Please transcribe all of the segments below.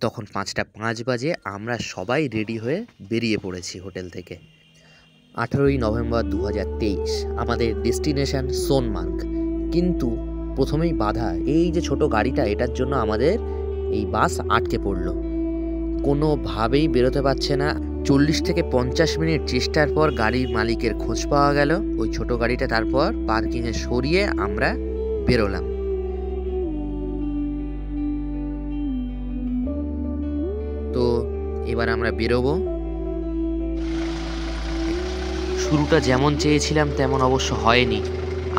তখন 5টা 5 বাজে আমরা সবাই রেডি হয়ে বেরিয়ে পড়েছি হোটেল থেকে। 18ই নভেম্বর 2023 আমাদের ডেস্টিনেশন সোনমার্গ। কিন্তু প্রথমেই বাধা, এই যে ছোট গাড়িটা, এটার জন্য আমাদের এই বাস আটকে পড়লো, কোনোভাবেই বেরোতে পারছে না। 40 থেকে 50 মিনিট চেষ্টার পর গাড়ির মালিকের খোঁজ পাওয়া গেল। ওই ছোট গাড়িটা তারপর পার্কিংয়ে সরিয়ে আমরা বেরোলাম। তো এবার আমরা বেরোবো। শুরুটা যেমন চেয়েছিলাম তেমন অবশ্য হয়নি।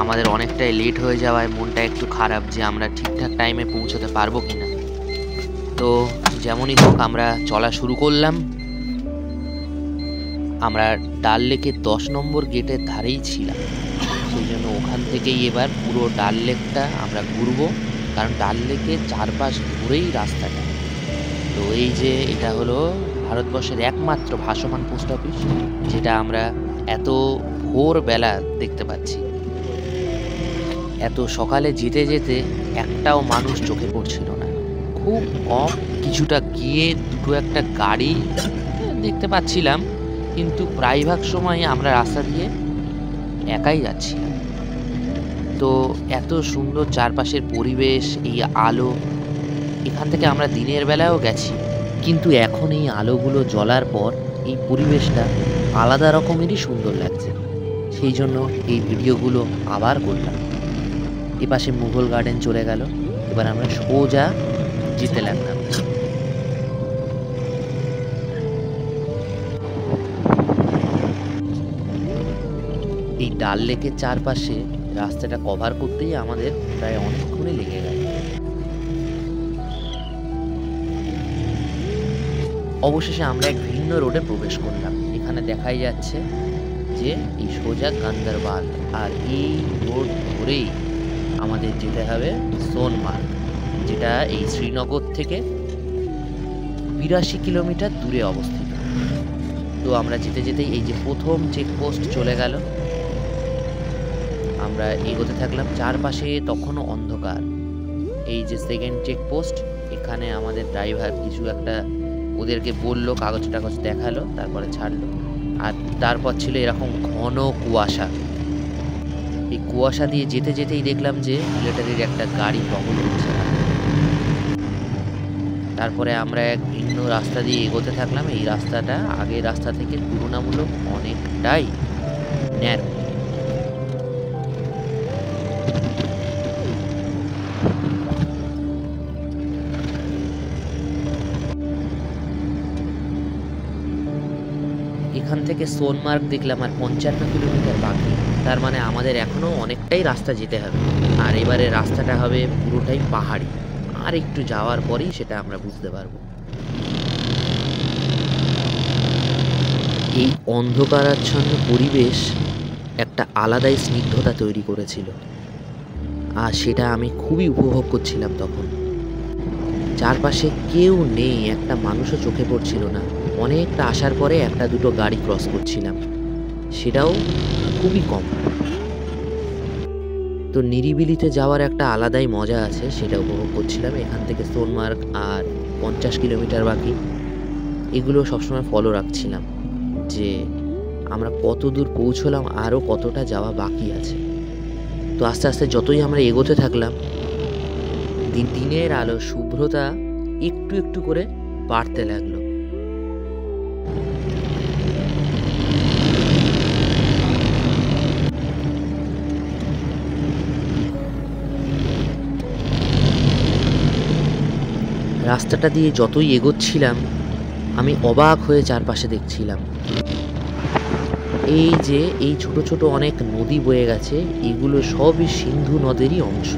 আমাদের অনেকটাই লেট হয়ে যাওয়ায় মনটা একটু খারাপ যে আমরা ঠিকঠাক টাইমে পৌঁছতে পারবো কিনা। তো যেমনই হোক আমরা চলা শুরু করলাম। আমরা ডাল লেকের 10 নম্বর গেটের ধারেই ছিলাম, সেই জন্য ওখান থেকেই এবার পুরো ডাল লেকটা আমরা ঘুরবো, কারণ ডাল লেকের চারপাশ ঘুরেই রাস্তাটা। তো এই যে এটা হলো ভারতবর্ষের একমাত্র ভাসমান পোস্ট অফিস, যেটা আমরা এত ভোরবেলা দেখতে পাচ্ছি। এত সকালে যেতে যেতে একটাও মানুষ চোখে পড়ছিল না, খুব কম। কিছুটা গিয়ে দুটো একটা গাড়ি দেখতে পাচ্ছিলাম, কিন্তু প্রায়ভাগ সময় আমরা রাস্তা দিয়ে একাই যাচ্ছিলাম। তো এত সুন্দর চারপাশের পরিবেশ, এই আলো, এখান থেকে আমরা দিনের বেলায়ও গেছি, কিন্তু এখন এই আলোগুলো জ্বলার পর এই পরিবেশটা আলাদা রকমেরই সুন্দর লাগছে। সেই জন্য এই ভিডিওগুলো আবার করলাম। এপাশে মুঘল গার্ডেন চলে গেল, এবার আমরা সোজা যেতে লাগলাম। এই ডাল লেকের চারপাশে রাস্তাটা কভার করতেই আমাদের প্রায় অনেকক্ষণই লেগে গেল। অবশেষে আমরা এক ভিন্ন রোডে প্রবেশ করলাম। এখানে দেখাই যাচ্ছে যে এই সোজা গান্দরবাল, আর এই রোড ধরেই আমাদের যেতে হবে সোনমার্গ, যেটা এই শ্রীনগর থেকে 82 কিলোমিটার দূরে অবস্থিত। তো আমরা যেতে যেতেই এই যে প্রথম চেকপোস্ট চলে গেল, আমরা এগোতে থাকলাম। চারপাশে তখনও অন্ধকার। এই যে সেকেন্ড চেকপোস্ট, এখানে আমাদের ড্রাইভার কিছু একটা ওদেরকে বললো, কাগজ টাগজ দেখালো, তারপরে ছাড়লো। আর তারপর ছিল এরকম ঘন কুয়াশা। এই কুয়াশা দিয়ে যেতে যেতেই দেখলাম যে মিলিটারির একটা গাড়ি টহল হচ্ছে। তারপরে আমরা এক ভিন্ন রাস্তা দিয়ে এগোতে থাকলাম। এই রাস্তাটা আগের রাস্তা থেকে তুলনামূলক অনেকটাই ন্যারো। এখান থেকে সোনমার্গ দেখলাম আর 55 কিলোমিটার বাকি। তার মানে আমাদের এখনো অনেকটাই রাস্তা যেতে হবে। আর এবারে রাস্তাটা হবে পুরোটাই পাহাড়ি, আর একটু যাওয়ার পরেই সেটা আমরা বুঝতে পারবো। এই অন্ধকারাচ্ছন্ন পরিবেশ একটা আলাদাই স্নিগ্ধতা তৈরি করেছিল, আর সেটা আমি খুবই উপভোগ করছিলাম তখন। চারপাশে কেউ নেই, একটা মানুষও চোখে পড়ছিল না। অনেকটা আসার পরে একটা দুটো গাড়ি ক্রস করছিলাম, সেটাও খুবই কম। তো নিরিবিলিতে যাওয়ার একটা আলাদাই মজা আছে, সেটা উপভোগ করছিলাম। এখান থেকে সোনমার্গ আর 50 কিলোমিটার বাকি। এগুলো সবসময় ফলো রাখছিলাম যে আমরা কত দূর পৌঁছলাম, আরও কতটা যাওয়া বাকি আছে। তো আস্তে আস্তে যতই আমরা এগোতে থাকলাম, দিনের আলো শুভ্রতা একটু একটু করে বাড়তে লাগলো। রাস্তাটা দিয়ে যতই এগোচ্ছিলাম, আমি অবাক হয়ে চারপাশে দেখছিলাম। এই যে এই ছোট ছোট অনেক নদী বয়ে গেছে, এগুলো সবই সিন্ধু নদেরই অংশ।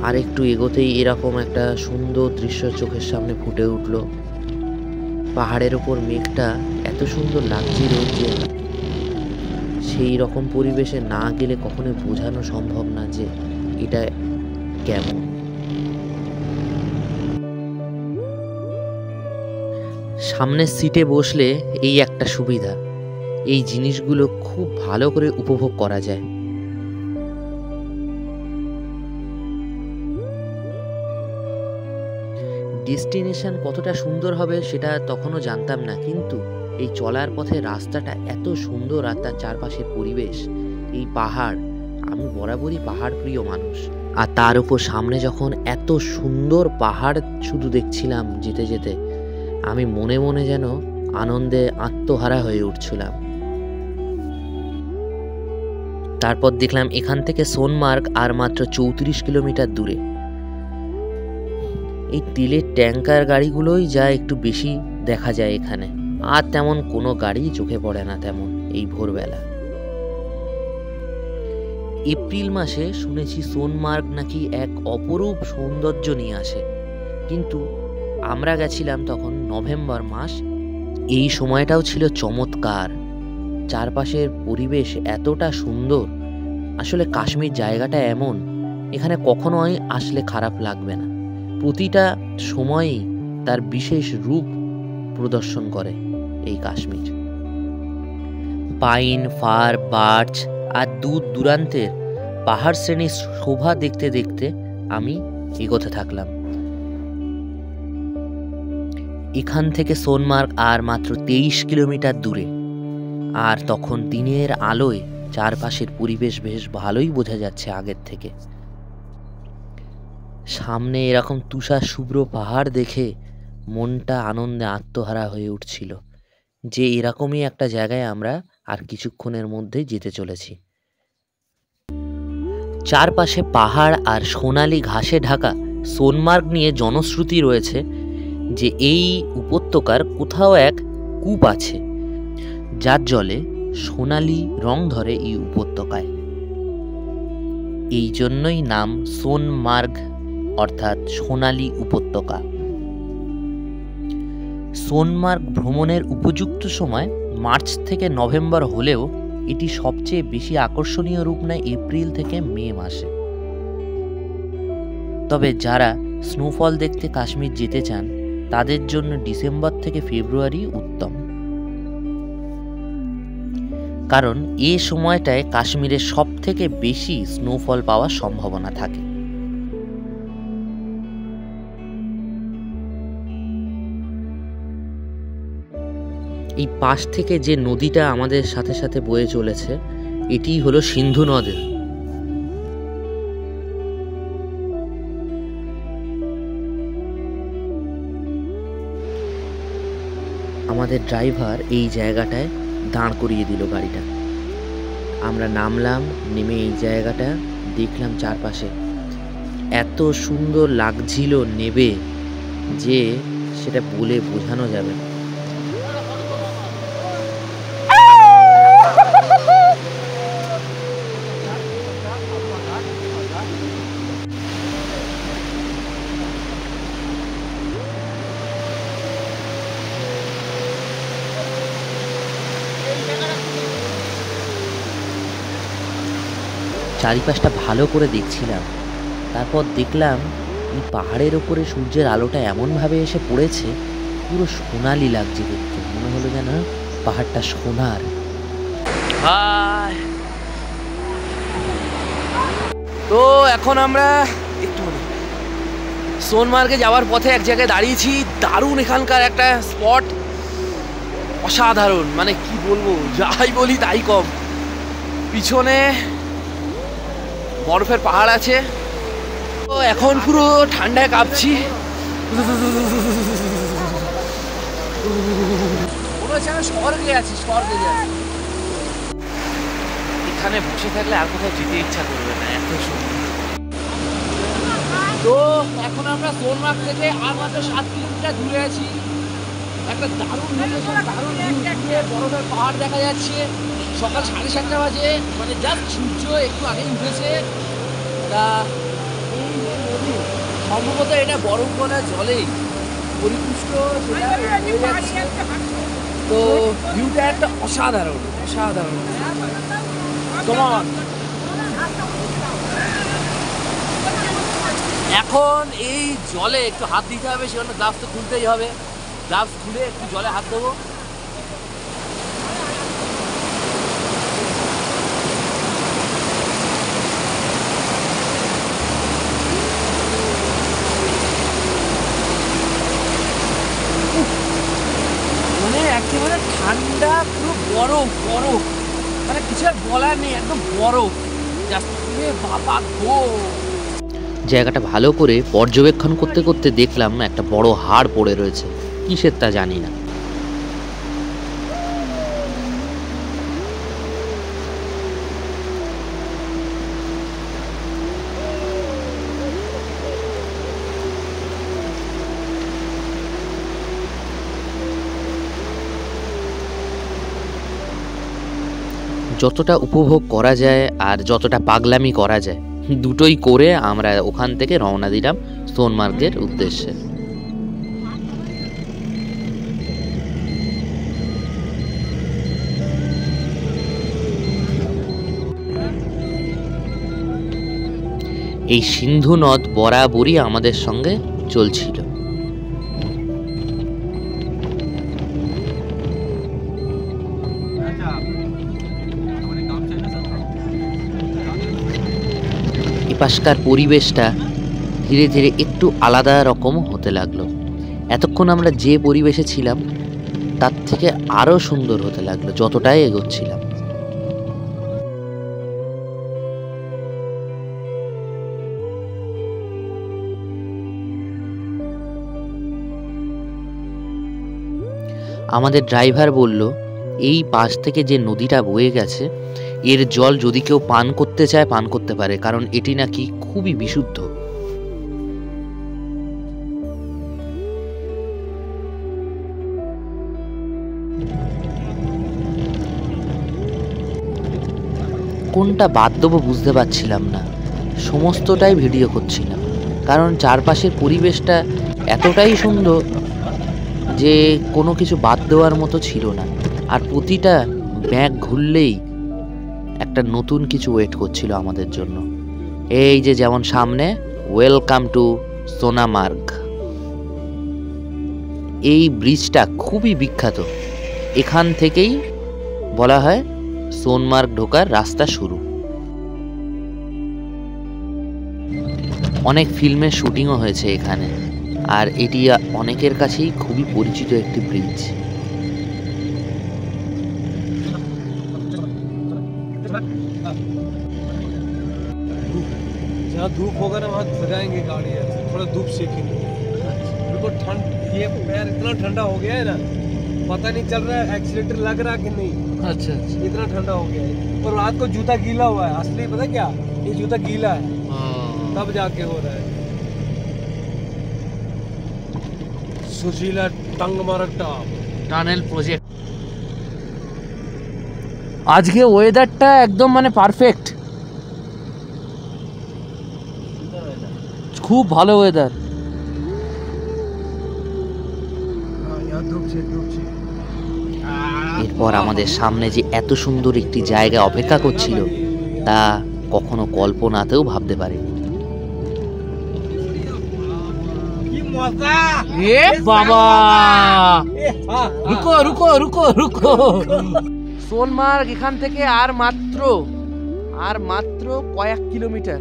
আর একটু এগোতেই এরকম একটা সুন্দর দৃশ্য চোখের সামনে ফুটে উঠল। পাহাড়ের ওপর মেঘটা এত সুন্দর লাগছিল যে সেই রকম পরিবেশে না গেলে কখনো বোঝানো সম্ভব না যে এটা কেমন। সামনের সিটে বসলে এই একটা সুবিধা, এই জিনিসগুলো খুব ভালো করে উপভোগ করা যায়। ডেস্টিনেশন কতটা সুন্দর হবে সেটা তখনও জানতাম না, কিন্তু এই চলার পথে রাস্তাটা এত সুন্দর আর তার চারপাশের পরিবেশ, এই পাহাড়, আমি বরাবরই পাহাড় প্রিয় মানুষ। আর তার উপর সামনে যখন এত সুন্দর পাহাড় শুধু দেখছিলাম যেতে যেতে, আমি মনে মনে যেন আনন্দে আত্মহারা হয়ে উঠছিলাম। তারপর দেখলাম এখান থেকে সোনমার্গ আর মাত্র 34 কিলোমিটার দূরে। এই তেলের ট্যাঙ্কার গাড়িগুলোই যা একটু বেশি দেখা যায় এখানে, আর তেমন কোনো গাড়ি চোখে পড়ে না তেমন এই ভোরবেলা। এপ্রিল মাসে শুনেছি সোনমার্গ নাকি এক অপরূপ সৌন্দর্য নিয়ে আসে, কিন্তু আমরা গেছিলাম তখন নভেম্বর মাস। এই সময়টাও ছিল চমৎকার, চারপাশের পরিবেশ এতটা সুন্দর। আসলে কাশ্মীর জায়গাটা এমন, এখানে কখনোই আসলে খারাপ লাগবে না। প্রতিটা সময়ই তার বিশেষ রূপ প্রদর্শন করে এই কাশ্মীর। পাইন, ফার, বার্চ আর দূর দূরান্তের পাহাড় শ্রেণীর শোভা দেখতে দেখতে আমি এগোতে থাকলাম। এখান থেকে সোনমার্গ আর মাত্র 23 কিলোমিটার দূরে। আর তখন দিনের আলোয় চারপাশের পরিবেশ বেশ ভালোই বোঝা যাচ্ছে আগের থেকে। সামনে এরকম তুষার শুভ্র পাহাড় দেখে মনটা আনন্দে আত্মহারা হয়ে উঠছিল যে এরকমই একটা জায়গায় আমরা আর কিছুক্ষণের মধ্যে যেতে চলেছি। চারপাশে পাহাড় আর সোনালি ঘাসে ঢাকা সোনমার্গ নিয়ে জনশ্রুতি রয়েছে যে এই উপত্যকার কোথাও এক কূপ আছে, যার জলে সোনালি রং ধরে এই উপত্যকায়। এই জন্যই নাম সোনমার্গ, অর্থাৎ সোনালি উপত্যকা। সোনমার্গ ভ্রমণের উপযুক্ত সময় মার্চ থেকে নভেম্বর হলেও এটি সবচেয়ে বেশি আকর্ষণীয় রূপ নেয় এপ্রিল থেকে মে মাসে। তবে যারা স্নোফল দেখতে কাশ্মীর যেতে চান তাদের জন্য ডিসেম্বর থেকে ফেব্রুয়ারি উত্তম, কারণ এ সময়টায় কাশ্মীরে সব থেকে বেশি স্নোফল পাওয়ার সম্ভাবনা থাকে। এই পাশ থেকে যে নদীটা আমাদের সাথে সাথে বয়ে চলেছে এটি হলো সিন্ধু নদী। আমাদের ড্রাইভার এই জায়গাটায় দাঁড় করিয়ে দিল গাড়িটা। আমরা নামলাম, নেমে এই জায়গাটা দেখলাম চারপাশে এত সুন্দর লাগছিল নেবে যে সেটা বলে বোঝানো যাবে না। চারিপাশটা ভালো করে দেখছিলাম, তারপর দেখলাম এই পাহাড়ের ওপরে সূর্যের আলোটা এমনভাবে এসে পড়েছে পুরো সোনালি লাগছে দেখতে, মনে হলো যেন পাহাড়টা সোনার। তো এখন আমরা একটু সোনমার্গে যাওয়ার পথে এক জায়গায় দাঁড়িয়েছি। দারুণ এখানকার একটা স্পট, অসাধারণ, মানে কি বলবো, যাই বলি তাই কম। পিছনে বরফের পাহাড় আছে। তো এখন পুরো ঠান্ডায় কাঁপছি। মনে হচ্ছে আমি স্বর্গে আছি, স্বর্গে যাচ্ছি। এখানে বসে থাকলে আর কোথাও যেতে ইচ্ছা করবে না, এত সুন্দর। তো এখন আমরা সোনমার্গ থেকে আর মাত্র 7 কিলোমিটার দূরে আছি। একটা দারুণ লোকেশন, দারুণ দূরে বরফের পাহাড় দেখা যাচ্ছে। সকাল 7:30 বাজে, মানে জাস্ট সূর্য একটু আগেই উঠেছে। তা এই যে নদী, সম্ভবত এটা বরফ গলা জলেই পরিপুষ্ট, তো ভিউটা একটা অসাধারণ অসাধারণ। তোমার এখন এই জলে একটু হাত দিতে হবে, সেজন্য গ্লাভস তো খুলতেই হবে। গ্লাভস খুলে একটু জলে হাত দেবো। ঠান্ডা, পুরো বরফ বরফ, মানে কিছু আর বলার নেই, একদম বরফ। বাবা গো, জায়গাটা ভালো করে পর্যবেক্ষণ করতে করতে দেখলাম একটা বড় হাড় পড়ে রয়েছে, কিসের তা জানি না। যতটা উপভোগ করা যায় আর যতটা পাগলামি করা যায় দুটোই করে আমরা ওখান থেকে রওনা দিলাম সোনমার্গের উদ্দেশ্যে। এই সিন্ধু নদ বরাবরই আমাদের সঙ্গে চলছিল। এপাশকার পরিবেশটা ধীরে ধীরে একটু আলাদা রকম হতে লাগলো। এতক্ষণ আমরা যে পরিবেশে ছিলাম তার থেকে আরো সুন্দর হতে লাগলো যতটাই এগোচ্ছিলাম। আমাদের ড্রাইভার বলল এই পাশ থেকে যে নদীটা বয়ে গেছে এর জল যদি কেউ পান করতে চায় পান করতে পারে, কারণ এটি নাকি খুবই বিশুদ্ধ। কোনটা বাদ দেবো বুঝতে পারছিলাম না, সমস্তটাই ভিডিও করছিলাম কারণ চারপাশের পরিবেশটা এতটাই সুন্দর যে কোনো কিছু বাদ দেওয়ার মতো ছিল না। আর প্রতিটা ব্যাগ ঘুরলেই একটা নতুন কিছু ওয়েট করছিল আমাদের জন্য। এই যে যেমন সামনে ওয়েলকাম টু সোনামার্গ, এই ব্রিজটা খুবই বিখ্যাত। এখান থেকেই বলা হয় সোনমার্গ ঢোকার রাস্তা শুরু। অনেক ফিল্মের শুটিংও হয়েছে এখানে, আর এটি অনেকের কাছেই খুবই পরিচিত একটি ব্রিজ। जहाँ धूप होगा ना वहाँ लगाएंगे गाड़ी, थोड़ा धूप सेकेंगे। बिल्कुल ठंड, ये पैर इतना ठंडा हो गया है ना, पता नहीं चल रहा है एक्सीलेटर लग रहा कि नहीं। अच्छा इतना ठंडा हो गया है। और रात को जूता गीला हुआ है, असली पता क्या, ये जूता गीला है तब जाके हो रहा है। Sushila Tangmarg tunnel project. আজকে ওয়েদারটা একদম মানে পারফেক্ট, খুব ভালো ওয়েদার। এরপর আমাদের সামনে যে এত সুন্দর একটি জায়গা অপেক্ষা করছিল তা কখনো কল্পনাতেও ভাবতে পারিনি। এ বাবা, রুকো রুকো রুকো রুকো। সোনমার্গ এখান থেকে আর মাত্র কয়েক কিলোমিটার,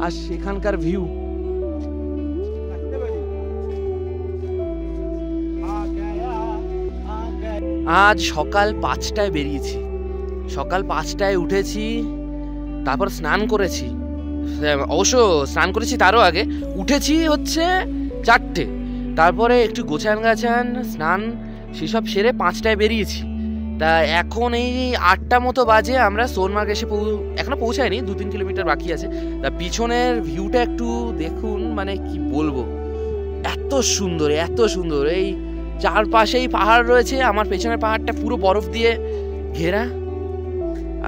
আর সেখানকার ভিউ আজ সকাল 5টায় বেরিয়েছি, সকাল 5টায় উঠেছি, তারপর স্নান করেছি, অবশ্য স্নান করেছি তারও আগে, উঠেছি হচ্ছে 4টে, তারপরে একটু গোছান গাছান স্নান সেসব সেরে 5টায় বেরিয়েছি। তা এখন এই 8টা মতো বাজে, আমরা সোনমার্গ এসে এখনো পৌঁছায়নি, 2-3 কিলোমিটার বাকি আছে। তা পিছনের ভিউটা একটু দেখুন, মানে কি বলবো, এত সুন্দর এত সুন্দর। এই চারপাশেই পাহাড় রয়েছে, আমার পেছনের পাহাড়টা পুরো বরফ দিয়ে ঘেরা,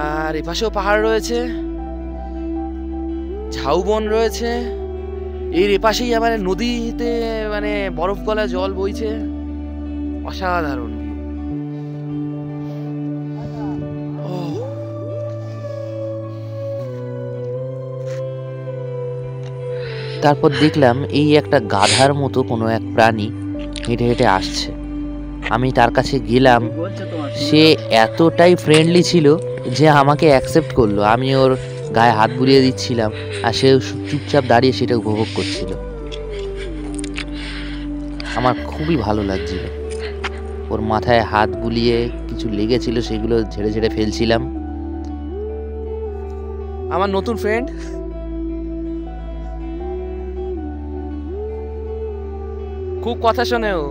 আর এপাশেও পাহাড় রয়েছে, ঝাউবন রয়েছে, এর এপাশেই আবার নদীতে মানে বরফ গলা জল বইছে, অসাধারণ। তারপর দেখলাম এই একটা গাধার মতো কোনো এক প্রাণী হেঁটে হেঁটে আসছে। আমি তার কাছে গেলাম, সে এতটাই ফ্রেন্ডলি ছিল যে আমাকে অ্যাকসেপ্ট করলো। আমি ওর গায়ে হাত বুলিয়ে দিচ্ছিলাম আর সে চুপচাপ দাঁড়িয়ে সেটা উপভোগ করছিল। আমার খুবই ভালো লাগছিল। ওর মাথায় হাত বুলিয়ে কিছু লেগেছিল, সেগুলো ঝেড়ে ঝেড়ে ফেলছিলাম। আমার নতুন ফ্রেন্ড, খুব কথা শোনে ও।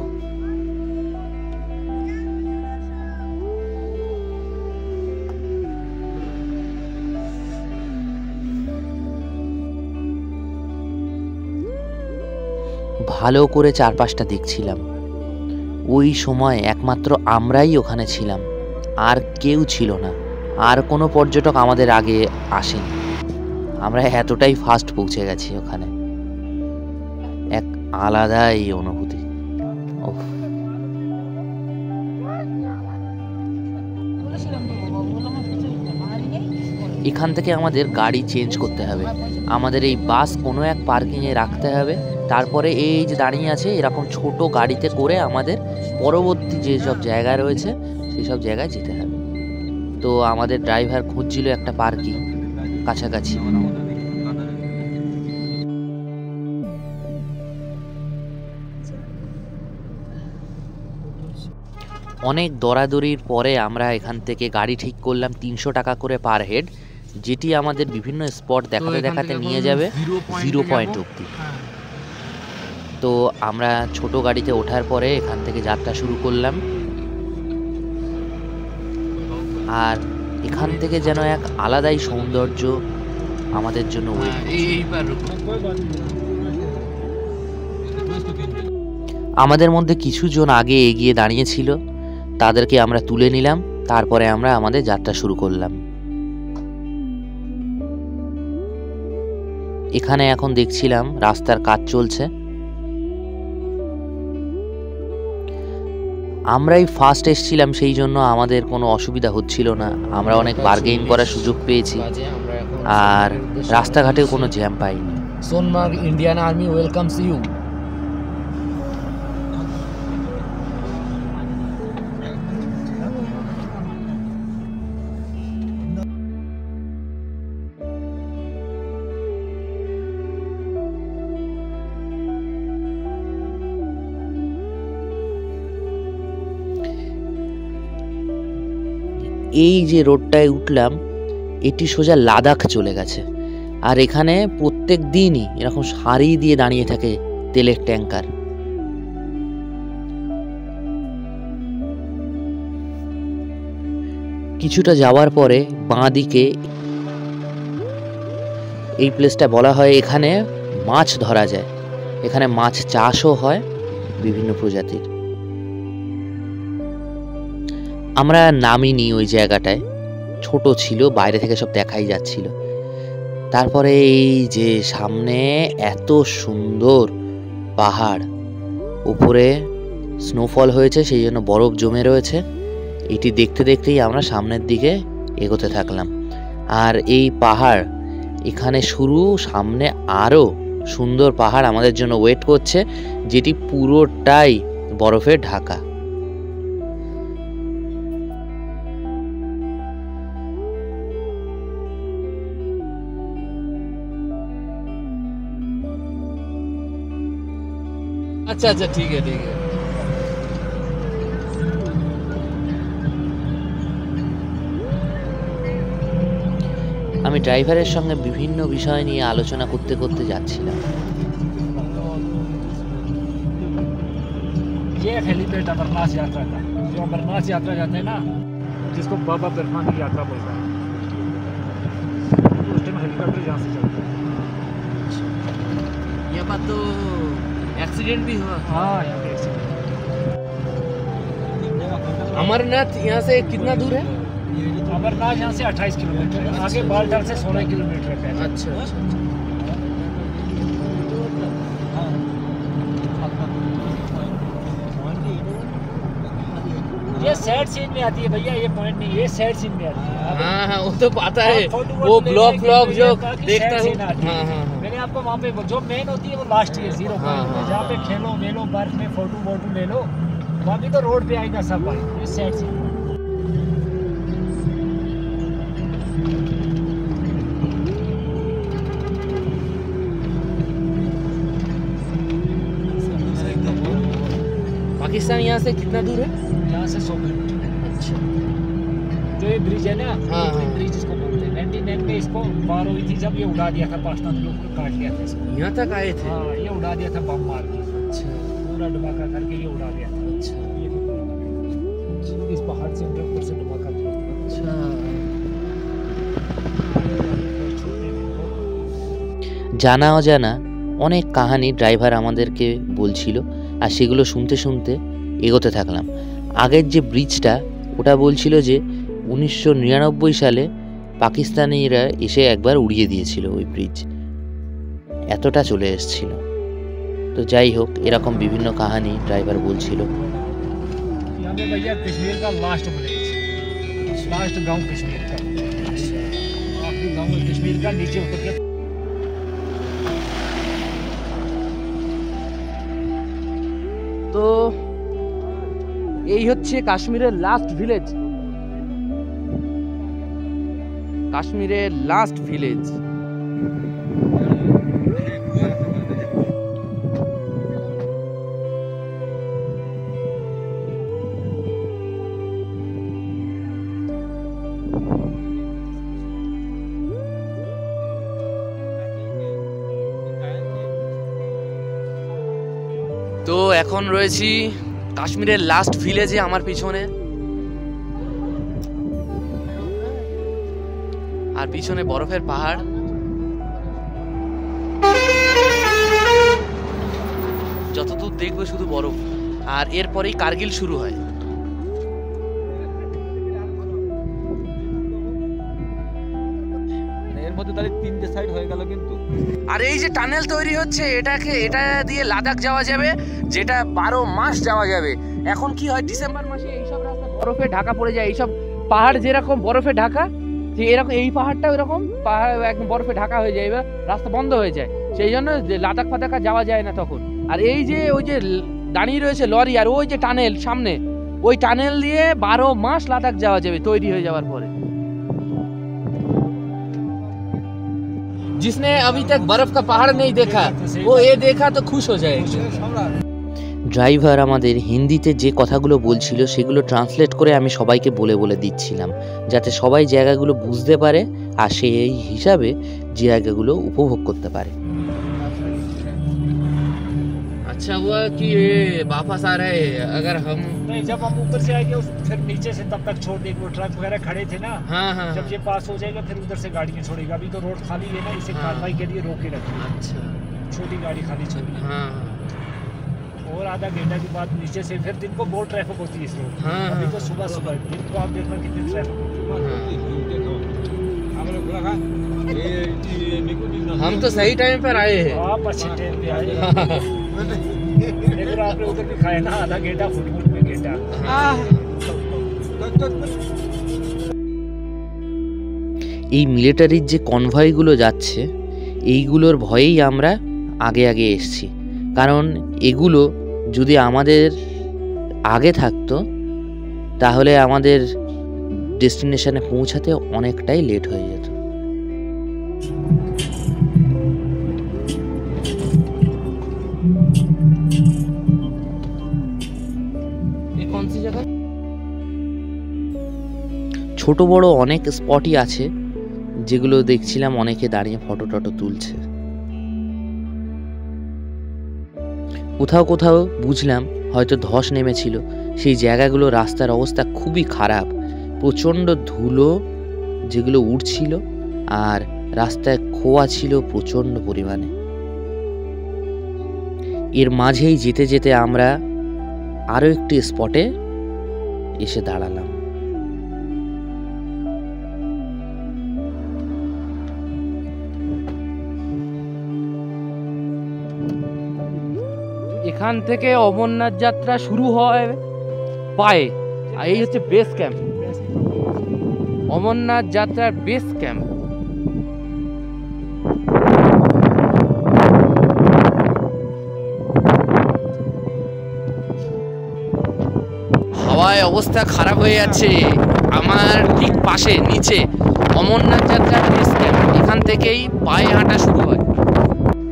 ভালো করে চারপাশটা দেখছিলাম। ওই সময় একমাত্র আমরাই ওখানে ছিলাম, আর কেউ ছিল না। আর কোনো পর্যটক আমাদের আগে আসেনি। আমরা এতটাই ফাস্ট পৌঁছে গেছি ওখানে। এক আলাদাই অনুভূতি। উফ। এখান থেকে আমাদের গাড়ি চেঞ্জ করতে হবে। আমাদের এই বাস কোনো এক পার্কিংয়ে রাখতে হবে, তারপরে এই যে দাঁড়িয়ে আছে এরকম ছোট গাড়িতে করে আমাদের পরবর্তী যেসব জায়গা রয়েছে সেই সব জায়গায় যেতে হবে। তো আমাদের ড্রাইভার খুঁজছিল একটা পার্কিং কাছাকাছি। অনেক দরাদরির পরে আমরা এখান থেকে গাড়ি ঠিক করলাম 300 টাকা করে পার হেড, যেটি আমাদের বিভিন্ন স্পট দেখাতে দেখাতে নিয়ে যাবে 0 পয়েন্ট অবধি। তো আমরা ছোট গাড়িতে ওঠার পরে এখান থেকে যাত্রা শুরু করলাম। আর এখান থেকে যেন এক আলাদাই সৌন্দর্য আমাদের জন্য ওয়েট করছে। আমাদের মধ্যে কিছু জন আগে এগিয়ে দাঁড়িয়েছিল, তাদেরকে আমরা তুলে নিলাম। তারপরে আমরা আমাদের যাত্রা শুরু করলাম। এখানে এখন দেখছিলাম রাস্তার কাজ চলছে। আমরাই ফার্স্ট এসেছিলাম, সেই জন্য আমাদের কোনো অসুবিধা হচ্ছিল না। আমরা অনেক বার্গেইন করার সুযোগ পেয়েছি, আর রাস্তাঘাটেও কোনো জ্যাম পাইনি। Sonamarg Indian army welcomes you. এই যে রোডটায় উঠলাম এটি সোজা লাদাখ চলে গেছে। আর এখানে প্রত্যেক দিনই এরকম সারি দিয়ে দাঁড়িয়ে থাকে তেলের ট্যাঙ্কার। কিছুটা যাওয়ার পরে বাঁ দিকে এই প্লেসটা বলা হয় এখানে মাছ ধরা যায়। এখানে মাছ চাষও হয় বিভিন্ন প্রজাতির। আমরা নামিনি ওই জায়গাটায়, ছোট ছিল, বাইরে থেকে সব দেখাই যাচ্ছিল। তারপরে এই যে সামনে এত সুন্দর পাহাড়, উপরে স্নোফল হয়েছে সেই জন্য বরফ জমে রয়েছে। এটি দেখতে দেখতেই আমরা সামনের দিকে এগোতে থাকলাম। আর এই পাহাড় এখানে শুরু, সামনে আরও সুন্দর পাহাড় আমাদের জন্য ওয়েট করছে, যেটি পুরোটাই বরফে ঢাকা। अच्छा अच्छा ठीक है ठीक है। আমি ড্রাইভারের সঙ্গে বিভিন্ন বিষয় নিয়ে আলোচনা করতে করতে যাচ্ছিলাম। ये हेलीपैड अमरनाथ यात्रा का, जो अमरनाथ यात्रा जाते हैं ना, जिसको बाबा बर्फान की यात्रा बोलते हैं, उस टाइम हेलीकॉप्टर यहाँ से चलता है। ये बात तो एक्सीडेंट भी हुआ। हाँ, यहाँ पे एक्सीडेंट। अमरनाथ यहाँ से कितना दूर है? अमरनाथ यहाँ से 28 किलोमीटर है, आगे बालटाल से 16 किलोमीटर है। अच्छा अच्छा। ये सैड सीन में आती है भैया, ये पॉइंट नहीं, ये सैड सीन में आती है। हाँ हाँ वो तो पता है, फोटो वो वोटो ब्लॉग लेने के फ्लॉग लिए जो काफी देखता sad हूँ। scene आती है। हाँ हाँ हाँ। मैंने आपको वहाँ पे जो मेन होती है वो लास्ट ही है, 0 हाँ, पॉइंट में, हाँ, जहाँ पे खेलो वेलो बर्फ में फोटो वोटो ले लो। बाकी तो रोड पे आएगा सब भाई, ये सैड सीन। बाकी पाकिस्तान यहाँ से कितना दूर है? यहाँ से 100 किलोमीटर। अच्छा। जो ये ब्रिज है ना, हाँ, हाँ। ब्रिज इसको बोलते हैं। 99 में इसको बार हुई थी जब ये उड़ा दिया था, पाकिस्तान लोग को काट लिया था इसको। यहाँ तक आए थे? हाँ, ये उड़ा दिया था बम मार के। अच्छा पूरा धमाका करके ये उड़ा दिया था। अच्छा ये तो इस पहाड़ से ऊपर से धमाका दिया था। अच्छा। জানা অজানা অনেক কাহানি ড্রাইভার আমাদেরকে বলছিল, আর সেগুলো শুনতে শুনতে এগোতে থাকলাম। আগের যে ব্রিজটা, ওটা বলছিল যে 1999 সালে পাকিস্তানিরা এসে একবার উড়িয়ে দিয়েছিল ওই ব্রিজ, এতটা চলে এসেছিল। তো যাই হোক, এরকম বিভিন্ন কাহানি ড্রাইভার বলছিল। यहाँ पे भैया कश्मीर का लास्ट विलेज, लास्ट गांव कश्मीर का, आखिरी गांव कश्मीर का, नीचे उतर के। তো এই হচ্ছে কাশ্মীরের লাস্ট ভিলেজ, কাশ্মীরের লাস্ট ভিলেজ। তো এখন রয়েছি কাশ্মীরের লাস্ট ভিলেজে, আমার পিছনে, আর পিছনে বরফের পাহাড়। যতদূর দেখবে শুধু বরফ, আর এরপরেই কার্গিল শুরু হয়। এর মধ্যে তাহলে তিনটে সাইড হয়ে গেল কিন্তু। আর এই যে টানেল তৈরি হচ্ছে, এটা দিয়ে লাদাখ যাওয়া যাবে, যেটা 12 মাস যাওয়া যাবে। এখন কি হয়, ডিসেম্বর মাসে এইসব রাস্তা বরফে ঢাকা পড়ে যায়। এইসব পাহাড় যেরকম বরফে ঢাকা, যে এরকম এই পাহাড়টাও এরকম পাহাড় একদম বরফে ঢাকা হয়ে যায়, এবার রাস্তা বন্ধ হয়ে যায়। সেই জন্য লাদাখ ফাদাখ যাওয়া যায় না তখন। আর এই যে ওই যে দাঁড়িয়ে রয়েছে লরি, আর ওই যে টানেল সামনে, ওই টানেল দিয়ে 12 মাস লাদাখ যাওয়া যাবে তৈরি হয়ে যাওয়ার পরে। जिसने अभी तक बर्फ का पहाड़ नहीं देखा, वो ये देखा तो खुश हो जाएगा। ড্রাইভার আমাদের হিন্দিতে যে কথাগুলো বলছিল সেগুলো ট্রান্সলেট করে আমি সবাইকে বলে বলে দিচ্ছিলাম, যাতে সবাই জায়গাগুলো বুঝতে পারে আর সেই হিসাবে জায়গাগুলো উপভোগ করতে পারে। अच्छा हुआ कि ये वापस आ रहे हैं। अगर हम नहीं, जब हम ऊपर से आएंगे फिर नीचे से तब तक छोड़ देंगे। वो ट्रक वगैरह खड़े थे ना, हाँ हाँ जब ये पास हो जाएगा फिर उधर से गाड़ियाँ छोड़ेगा। अभी तो रोड खाली है ना, इसे हाँ। कार्रवाई के लिए रोके रखें। अच्छा छोटी गाड़ी खाली छोड़ी, हाँ और आधा घंटा के बाद नीचे से फिर दिन को बहुत ट्रैफिक होती है इस रोड। हाँ, अभी हाँ। तो सुबह सुबह, दिन को आप देखना कितनी ट्रैफिक होती है। हम तो सही टाइम पर आए हैं। आप अच्छे टाइम पे आए। लेकिन आपने उधर भी खाया ना, आधा घंटा फुटबॉल में घंटा। এই মিলিটারির যে কনভয়গুলো যাচ্ছে, এইগুলোর ভয়েই আমরা আগে আগে এসছি, কারণ এগুলো যদি আমাদের আগে থাকতো তাহলে আমাদের ডেস্টিনেশনে পৌঁছাতে অনেকটাই লেট হয়ে যেত। ये कौन सी जगह? ছোট বড় অনেক স্পটই আছে যেগুলো দেখছিলাম অনেকে দাঁড়িয়ে ফটো টটো তুলছে। কোথাও কোথাও বুঝলাম হয়তো ধস নেমেছিল, সেই জায়গাগুলো রাস্তার অবস্থা খুবই খারাপ, প্রচণ্ড ধুলো যেগুলো উঠছিল, আর রাস্তায় খোয়া ছিল প্রচণ্ড পরিমাণে। এর মাঝেই যেতে যেতে আমরা আরও একটি স্পটে এসে দাঁড়ালাম। এখান থেকে অমরনাথ যাত্রা শুরু হয় পায়ে, আর এই হচ্ছে বেস ক্যাম্প, অমরনাথ যাত্রার বেস ক্যাম্প। হাওয়ায় অবস্থা খারাপ হয়ে যাচ্ছে। আমার ঠিক পাশে নিচে অমরনাথ যাত্রার বেস ক্যাম্প, এখান থেকেই পায়ে হাঁটা শুরু হয়।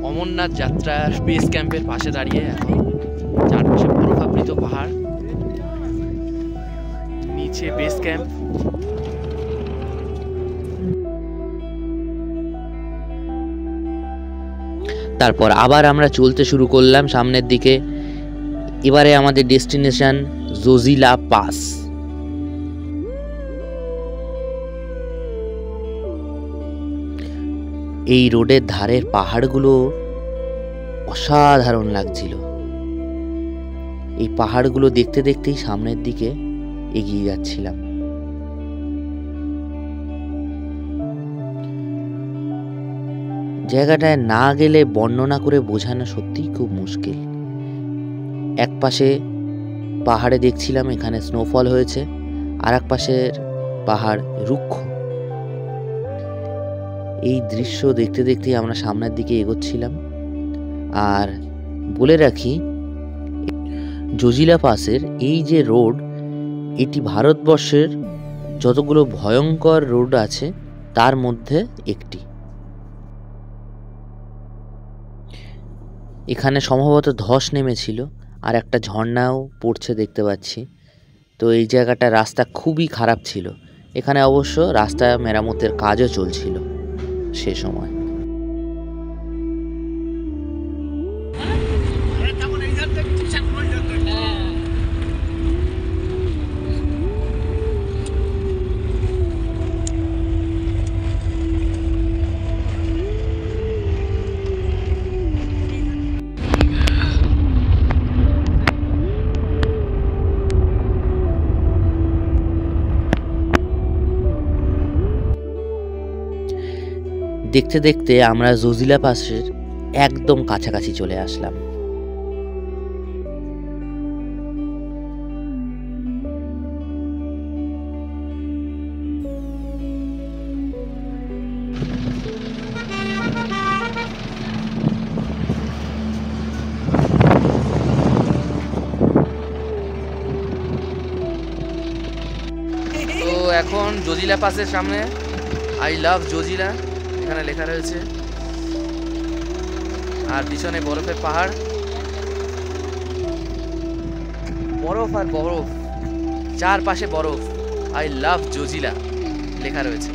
অমরনাথ যাত্রার বেস ক্যাম্পের পাশে দাঁড়িয়ে এখন চারপাশে বরফ বরফাবৃত পাহাড়, নিচে বেস ক্যাম্প। তারপর আবার আমরা চলতে শুরু করলাম সামনের দিকে। এবারে আমাদের ডেস্টিনেশন জোজিলা পাস। এই রোডের ধারের পাহাড়গুলো অসাধারণ লাগছিল। এই পাহাড়গুলো দেখতে দেখতেই সামনের দিকে এগিয়ে যাচ্ছিলাম। জায়গাটায় না গেলে বর্ণনা করে বোঝানো সত্যিই খুব মুশকিল। এক পাশে পাহাড়ে দেখছিলাম এখানে স্নোফল হয়েছে, আর এক পাশের পাহাড় রুক্ষ। এই দৃশ্য দেখতে দেখতেই আমরা সামনের দিকে এগোচ্ছিলাম। আর বলে রাখি, জোজিলা পাসের এই যে রোড, এটি ভারতবর্ষের যতগুলো ভয়ঙ্কর রোড আছে তার মধ্যে একটি। এখানে সম্ভবত ধস নেমেছিল, আর একটা ঝর্ণাও পড়ছে দেখতে পাচ্ছি। তো এই জায়গাটা রাস্তা খুবই খারাপ ছিল। এখানে অবশ্য রাস্তা মেরামতের কাজও চলছিল সে সময়। দেখতে দেখতে আমরা জোজিলা পাসের একদম কাছাকাছি চলে আসলাম। তো এখন জোজিলা পাসের সামনে আই লাভ জোজিলা এখানে লেখা রয়েছে, আর পিছনে বরফের পাহাড়, বরফ আর বরফ, চারপাশে বরফ। আই লাভ জোজিলা লেখা রয়েছে।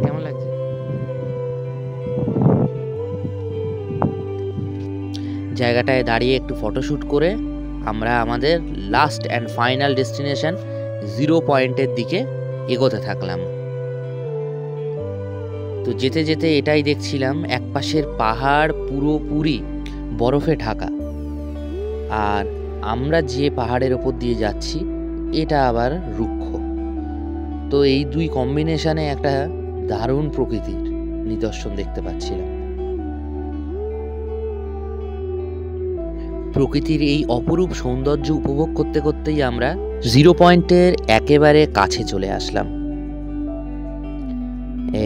কেমন লাগছে? জায়গাটায় দাঁড়িয়ে একটু ফটোশ্যুট করে আমরা আমাদের লাস্ট অ্যান্ড ফাইনাল ডেস্টিনেশন 0 পয়েন্টের দিকে এগোতে থাকলাম। তো যেতে যেতে এটাই দেখছিলাম, এক পাশের পাহাড় পুরোপুরি বরফে ঢাকা, আর আমরা যে পাহাড়ের ওপর দিয়ে যাচ্ছি এটা আবার রুক্ষ। তো এই দুই কম্বিনেশনে একটা দারুণ প্রকৃতির নিদর্শন দেখতে পাচ্ছিলাম। প্রকৃতির এই অপরূপ সৌন্দর্য উপভোগ করতে করতেই আমরা 0 পয়েন্টের একেবারে কাছে চলে আসলাম।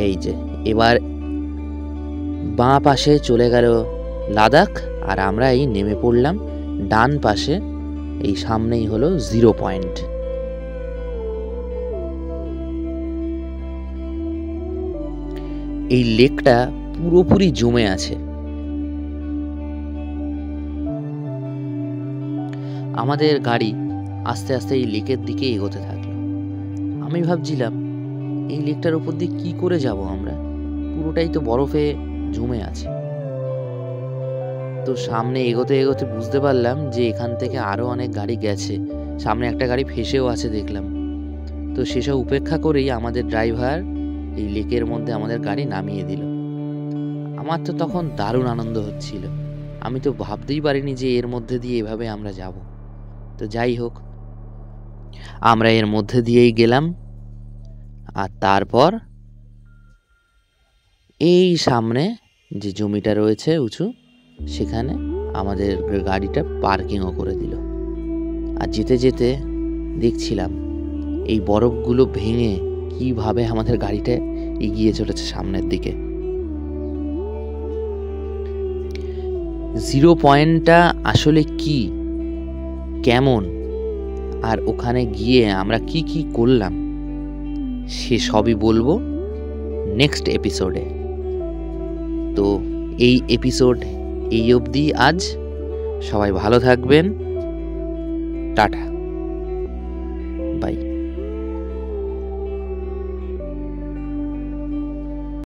এই যে এবার বাঁ পাশে চলে গেল লাদাখ, আর আমরা এই নেমে পড়লাম ডান পাশে। এই সামনেই হলো 0 পয়েন্ট। এই লেকটা পুরোপুরি জমে আছে। আমাদের গাড়ি আস্তে আস্তে এই লেকের দিকে এগোতে থাকলো। আমি ভাবছিলাম এই লেকটার উপর দিয়ে কি করে যাব আমরা, পুরোটাই তো বরফে জমে আছে। তো সামনে এগোতে এগোতে বুঝতে পারলাম যে এখান থেকে আরও অনেক গাড়ি গেছে, সামনে একটা গাড়ি ফেসেও আছে দেখলাম। তো সেসব উপেক্ষা করেই আমাদের ড্রাইভার এই লেকের মধ্যে আমাদের গাড়ি নামিয়ে দিল। আমার তো তখন দারুণ আনন্দ হচ্ছিল। আমি তো ভাবতেই পারিনি যে এর মধ্যে দিয়ে এভাবে আমরা যাব। তো যাই হোক, আমরা এর মধ্যে দিয়েই গেলাম। আর তারপর এই সামনে যে জমিটা রয়েছে উঁচু, সেখানে আমাদের গাড়িটা পার্কিংও করে দিল। আর যেতে যেতে দেখছিলাম এই বরফগুলো ভেঙে কিভাবে আমাদের গাড়িটা এগিয়ে চলেছে সামনের দিকে। 0 পয়েন্টটা আসলে কি, কেমন, আর ওখানে গিয়ে আমরা কি কি করলাম, সে সবই বলবো নেক্সট এপিসোডে। তো এই এপিসোড এই অবধি আজ। সবাই ভালো থাকবেন। টাটা।